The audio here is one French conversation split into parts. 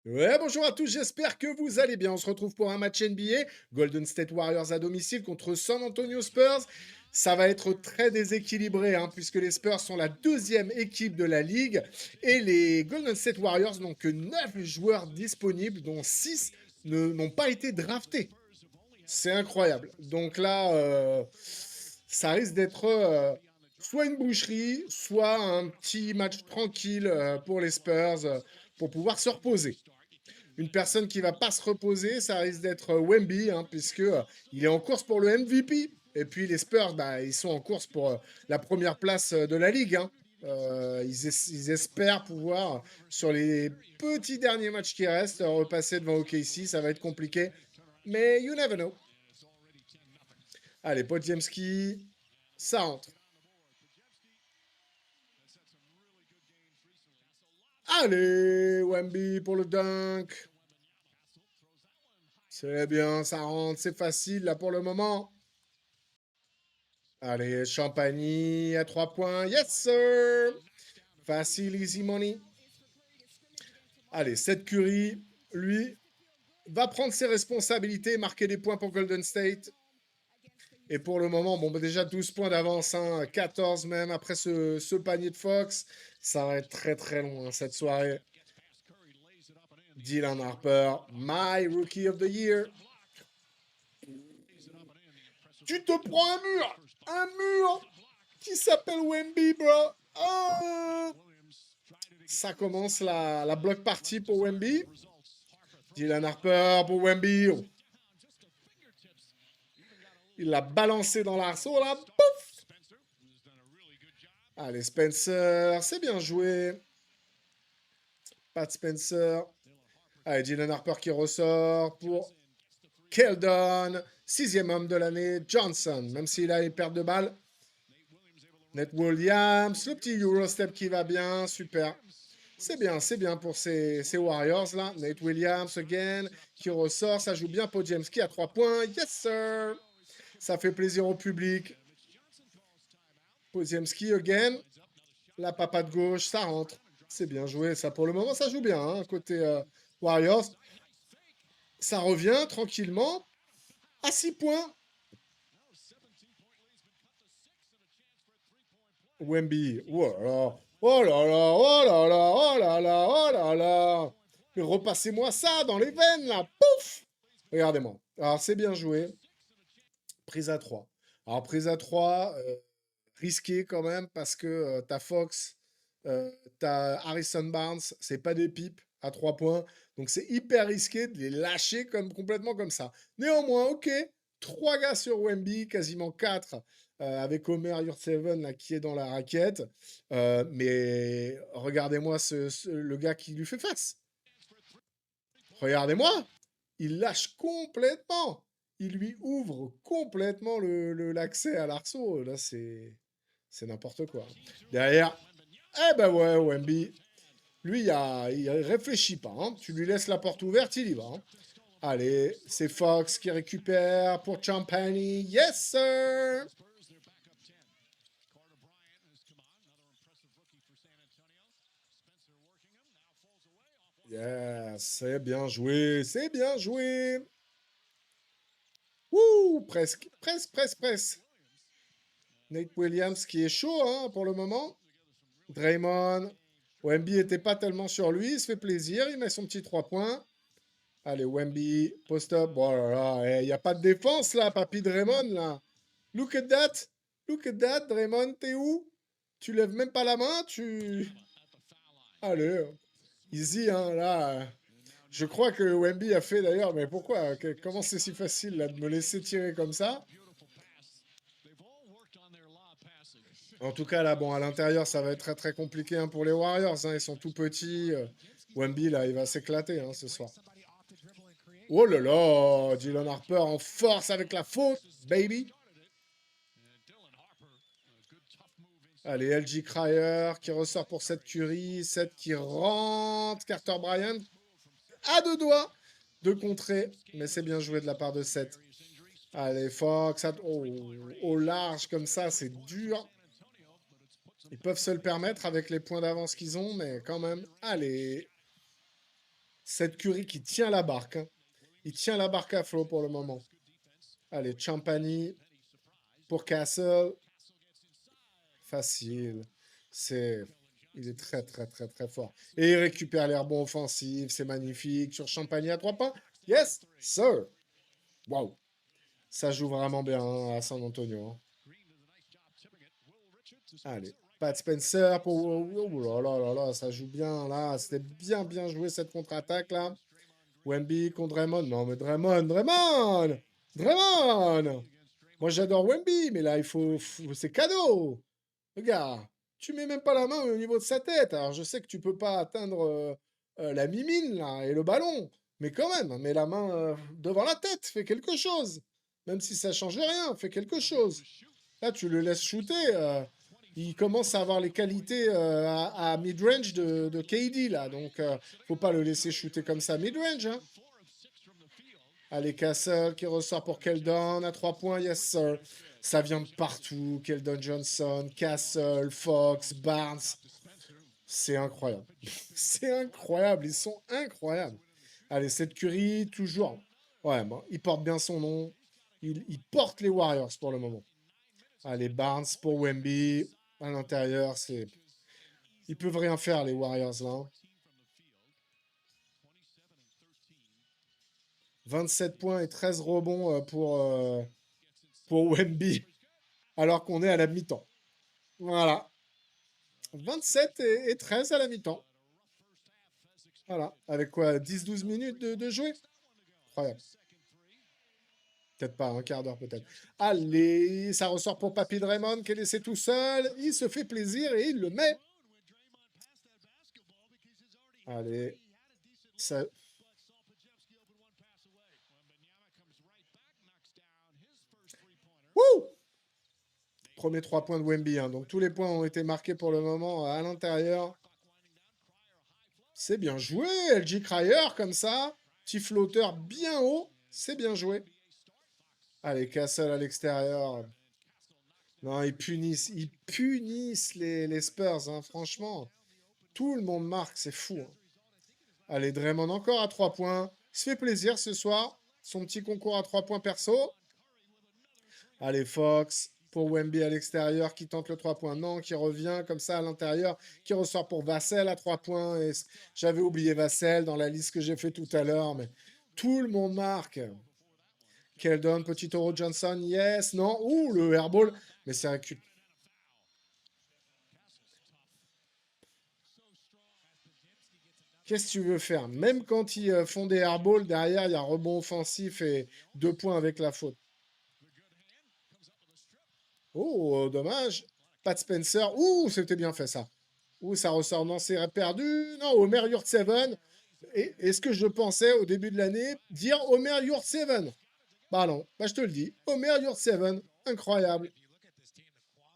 Ouais, bonjour à tous, j'espère que vous allez bien. On se retrouve pour un match NBA, Golden State Warriors à domicile contre San Antonio Spurs. Ça va être très déséquilibré, hein, puisque les Spurs sont la deuxième équipe de la ligue et les Golden State Warriors n'ont que 9 joueurs disponibles, dont 6 n'ont pas été draftés. C'est incroyable. Donc là, ça risque d'être soit une boucherie, soit un petit match tranquille pour les Spurs pour pouvoir se reposer. Une personne qui va pas se reposer, ça risque d'être Wemby, hein, puisque il est en course pour le MVP. Et puis les Spurs, bah, ils sont en course pour la première place de la ligue, hein. Ils espèrent pouvoir, sur les petits derniers matchs qui restent, repasser devant OKC. Ça va être compliqué, mais you never know. Allez, Podziemski, ça entre. Allez, Wemby pour le dunk. C'est bien, ça rentre, c'est facile là pour le moment. Allez, Champagny à 3 points. Yes, sir! Facile, easy money. Allez, Seth Curry, lui, va prendre ses responsabilités, marquer des points pour Golden State. Et pour le moment, bon, bah déjà 12 points d'avance, hein, 14 même après ce panier de Fox. Ça va être très très long, hein, cette soirée. Dylan Harper, my rookie of the year. Tu te prends un mur qui s'appelle Wemby, bro. Oh, ça commence la block party pour Wemby. Dylan Harper pour Wemby. Oh, il l'a balancé dans l'arceau là. Pouf. Allez, Spencer, c'est bien joué. Pat Spencer. Allez, Dylan Harper qui ressort pour Keldon. Sixième homme de l'année, Johnson. Même s'il a une perte de balle. Nate Williams, le petit Eurostep qui va bien, super. C'est bien pour ces Warriors là. Nate Williams again qui ressort, ça joue bien. Podziemski à 3 points, yes sir. Ça fait plaisir au public. Podziemski again, la papade gauche, ça rentre. C'est bien joué, ça pour le moment, ça joue bien. Hein, côté Warriors, ça revient tranquillement à 6 points. Wemby, oh là là, oh là là, oh là là, oh là là, oh là là. Mais repassez-moi ça dans les veines là, pouf. Regardez-moi. Alors c'est bien joué. Prise à 3. Alors prise à 3, risqué quand même parce que t'as Fox, t'as Harrison Barnes, c'est pas des pipes à 3 points. Donc c'est hyper risqué de les lâcher comme, complètement comme ça. Néanmoins, ok, 3 gars sur Wemby, quasiment 4 avec Homer Yurtseven là, qui est dans la raquette. Mais regardez-moi le gars qui lui fait face. Regardez-moi, il lâche complètement. Il lui ouvre complètement l'accès à l'arceau. Là, c'est n'importe quoi. Derrière, eh ben ouais, Wemby, lui, il réfléchit pas. Hein. Tu lui laisses la porte ouverte, il y va. Hein. Allez, c'est Fox qui récupère pour Champagne. Yes, sir! Yes, c'est bien joué, c'est bien joué. Ouh, presque, presque, presque, presque. Nate Williams qui est chaud hein, pour le moment. Draymond. Wemby était pas tellement sur lui, il se fait plaisir, il met son petit 3 points. Allez, Wemby, post-up. Bon, là, là, il n'y a pas de défense là, papy Draymond là. Look at that. Look at that, Draymond, t'es où? Tu lèves même pas la main, tu. Allez, easy, hein, là. Je crois que Wemby a fait d'ailleurs, mais pourquoi? Comment c'est si facile là de me laisser tirer comme ça? En tout cas, là, bon, à l'intérieur, ça va être très très compliqué hein, pour les Warriors. Hein, ils sont tout petits. Wemby, là, il va s'éclater hein, ce soir. Oh là là, Dylan Harper en force avec la faute, baby. Allez, LG Cryer qui ressort pour cette Curry. 7 qui rentre. Carter Bryant à deux doigts de contrer. Mais c'est bien joué de la part de 7. Allez, Fox. Oh, au large comme ça, c'est dur. Ils peuvent se le permettre avec les points d'avance qu'ils ont, mais quand même. Allez. Cette Curry qui tient la barque. Hein. Il tient la barque à flot pour le moment. Allez, Champagny pour Castle. Facile. Il est très, très, très, très fort. Et il récupère les rebonds offensifs. C'est magnifique. Sur Champagny à 3 points. Yes, sir. Waouh. Ça joue vraiment bien hein, à San Antonio. Hein. Allez. Pat Spencer pour... Oh là là là là, ça joue bien là. C'était bien, bien joué cette contre-attaque là. Wemby contre Draymond. Non, mais Draymond! Moi, j'adore Wemby, mais là, c'est cadeau. Regarde, tu mets même pas la main au niveau de sa tête. Alors, je sais que tu peux pas atteindre la mimine, là, et le ballon. Mais quand même, mets la main devant la tête. Fais quelque chose. Même si ça change rien, fais quelque chose. Là, tu le laisses shooter. Il commence à avoir les qualités à mid-range de KD, là. Donc, faut pas le laisser shooter comme ça mid-range. Hein. Allez, Castle qui ressort pour Keldon à 3 points, yes sir. Ça vient de partout. Keldon Johnson, Castle, Fox, Barnes. C'est incroyable. C'est incroyable. Ils sont incroyables. Allez, cette Curry, toujours. Ouais, bon, il porte bien son nom. Il porte les Warriors pour le moment. Allez, Barnes pour Wemby. À l'intérieur, c'est... Ils peuvent rien faire, les Warriors, là. 27 points et 13 rebonds pour Wemby, alors qu'on est à la mi-temps. Voilà. 27 et 13 à la mi-temps. Voilà. Avec quoi 10-12 minutes de jouer. Incroyable. Peut-être pas, un quart d'heure peut-être. Allez, ça ressort pour Papy Draymond qui est laissé tout seul. Il se fait plaisir et il le met. Allez. Ça... Wouh! Premier 3 points de Wemby. Hein. Donc tous les points ont été marqués pour le moment à l'intérieur. C'est bien joué, LG Cryer, comme ça. Petit flotteur bien haut. C'est bien joué. Allez, Castle à l'extérieur. Non, ils punissent les Spurs, hein, franchement. Tout le monde marque, c'est fou. Hein. Allez, Draymond encore à 3 points. Il se fait plaisir ce soir. Son petit concours à 3 points perso. Allez, Fox pour Wemby à l'extérieur qui tente le 3 points. Non, qui revient comme ça à l'intérieur. Qui ressort pour Vassell à 3 points. J'avais oublié Vassell dans la liste que j'ai fait tout à l'heure. Mais tout le monde marque. Keldon, petit Toro Johnson. Yes, non. Ouh, le airball. Mais c'est un cul. Qu'est-ce que tu veux faire? Même quand ils font des airballs, derrière, il y a rebond offensif et 2 points avec la faute. Oh, dommage. Pat Spencer. Ouh, c'était bien fait ça. Ouh, ça ressort. Non, c'est perdu. Non, Omer Yurtseven. Est-ce que je pensais au début de l'année dire Omer Yurtseven? Bah non, bah je te le dis. Omer Yurtseven. Incroyable.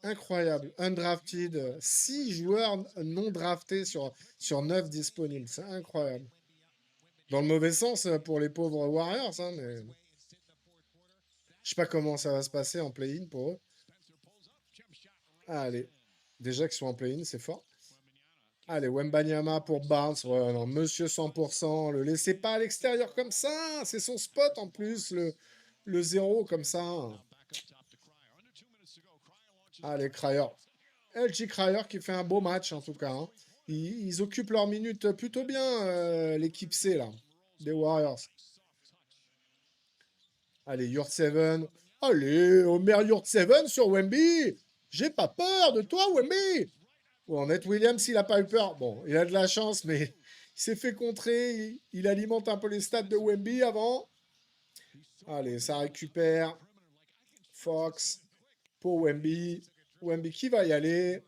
Incroyable. Undrafted. 6 joueurs non draftés sur 9 disponibles. C'est incroyable. Dans le mauvais sens pour les pauvres Warriors, hein, mais je sais pas comment ça va se passer en play-in pour eux. Allez, déjà qu'ils sont en play-in, c'est fort. Allez, Wembanyama pour Barnes. Ouais, non, monsieur 100%. Le laissez pas à l'extérieur comme ça. C'est son spot en plus, le 0 comme ça. Allez, Cryer. LG Cryer qui fait un beau match en tout cas. Hein. Ils occupent leurs minutes plutôt bien, l'équipe C là, des Warriors. Allez, Yurt7. Allez, Omer Yurt7 sur Wemby. J'ai pas peur de toi, Wemby. Bon, Nate Williams, il a pas eu peur. Bon, il a de la chance, mais il s'est fait contrer. Il alimente un peu les stats de Wemby avant. Allez, ça récupère. Fox pour Wemby. Wemby qui va y aller.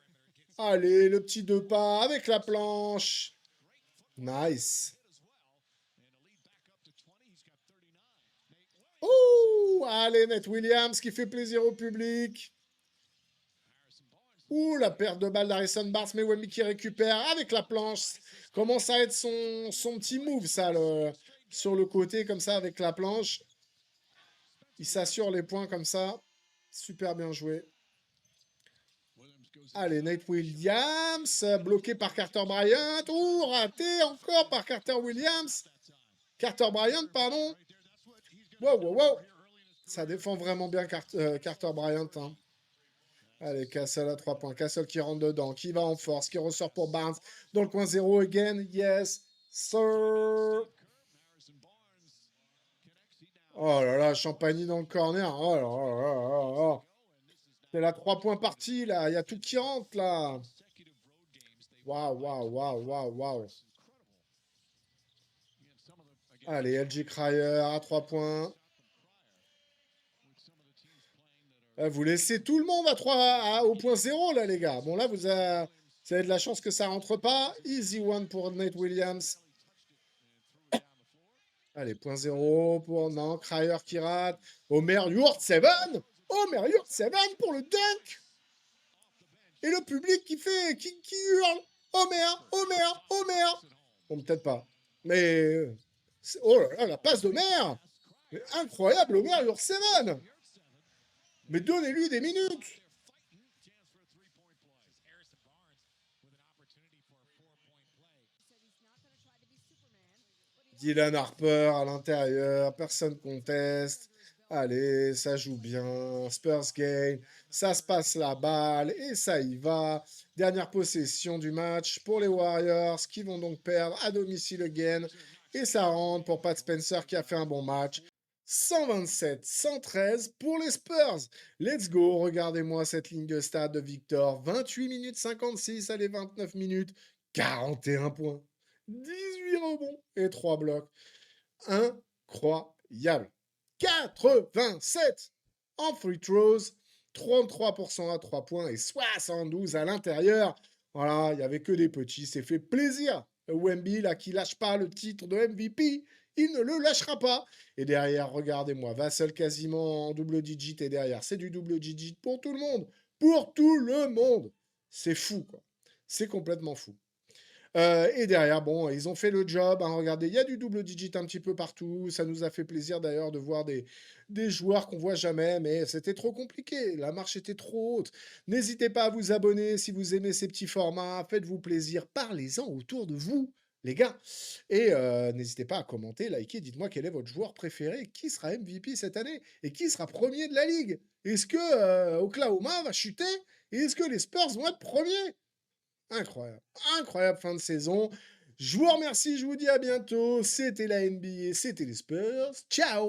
Allez, le petit 2 pas avec la planche. Nice. Ouh, allez, Nate Williams qui fait plaisir au public. Ouh, la perte de balle d'Harrison Barnes, mais Wemby qui récupère avec la planche. Commence à être son petit move, ça, sur le côté, comme ça, avec la planche. Il s'assure les points comme ça. Super bien joué. Allez, Nate Williams, bloqué par Carter Bryant. Ouh, raté encore par Carter Williams. Carter Bryant, pardon. Wow, wow, wow. Ça défend vraiment bien Carter Bryant. Hein. Allez, Castle à 3 points. Castle qui rentre dedans, qui va en force, qui ressort pour Barnes. Dans le coin 0 again. Yes, sir. Oh là là, Champagny dans le corner. Oh là là là là là. C'est la 3 points partie, là. Il y a tout qui rentre, là. Waouh, waouh, waouh, waouh, waouh. Allez, LG Cryer à 3 points. Vous laissez tout le monde à 3 au point 0, là, les gars. Bon, là, vous avez de la chance que ça rentre pas. Easy one pour Nate Williams. Allez, point 0 pour... Non, Cryer qui rate. Homer Yurt 7. Homer Yurt 7 pour le dunk. Et le public qui hurle. Homer, Homer, Homer. Bon, peut-être pas. Mais... Oh là là, la passe d'Homer. Incroyable, Homer Yurt 7. Mais donnez-lui des minutes. Dylan Harper à l'intérieur, personne conteste. Allez, ça joue bien. Spurs game, ça se passe la balle et ça y va. Dernière possession du match pour les Warriors qui vont donc perdre à domicile again. Et ça rentre pour Pat Spencer qui a fait un bon match. 127-113 pour les Spurs. Let's go, regardez-moi cette ligne de stade de Victor. 28 minutes 56, allez 29 minutes, 41 points. 18 rebonds et 3 blocs. Incroyable. 87 en free throws, 33% à 3 points et 72 à l'intérieur. Voilà, il n'y avait que des petits, c'est fait plaisir. Wemby, là, qui lâche pas le titre de MVP, il ne le lâchera pas. Et derrière, regardez-moi, Vassell quasiment en double digit et derrière, c'est du double digit pour tout le monde. Pour tout le monde. C'est fou, quoi. C'est complètement fou. Et derrière, bon, ils ont fait le job. Hein, regardez, il y a du double digit un petit peu partout. Ça nous a fait plaisir d'ailleurs de voir des joueurs qu'on voit jamais, mais c'était trop compliqué. La marche était trop haute. N'hésitez pas à vous abonner si vous aimez ces petits formats. Faites-vous plaisir. Parlez-en autour de vous, les gars. Et n'hésitez pas à commenter, liker. Dites-moi quel est votre joueur préféré. Qui sera MVP cette année? Et qui sera premier de la ligue? Est-ce que Oklahoma va chuter? Et est-ce que les Spurs vont être premiers? Incroyable, incroyable fin de saison. Je vous remercie, je vous dis à bientôt. C'était la NBA, c'était les Spurs. Ciao!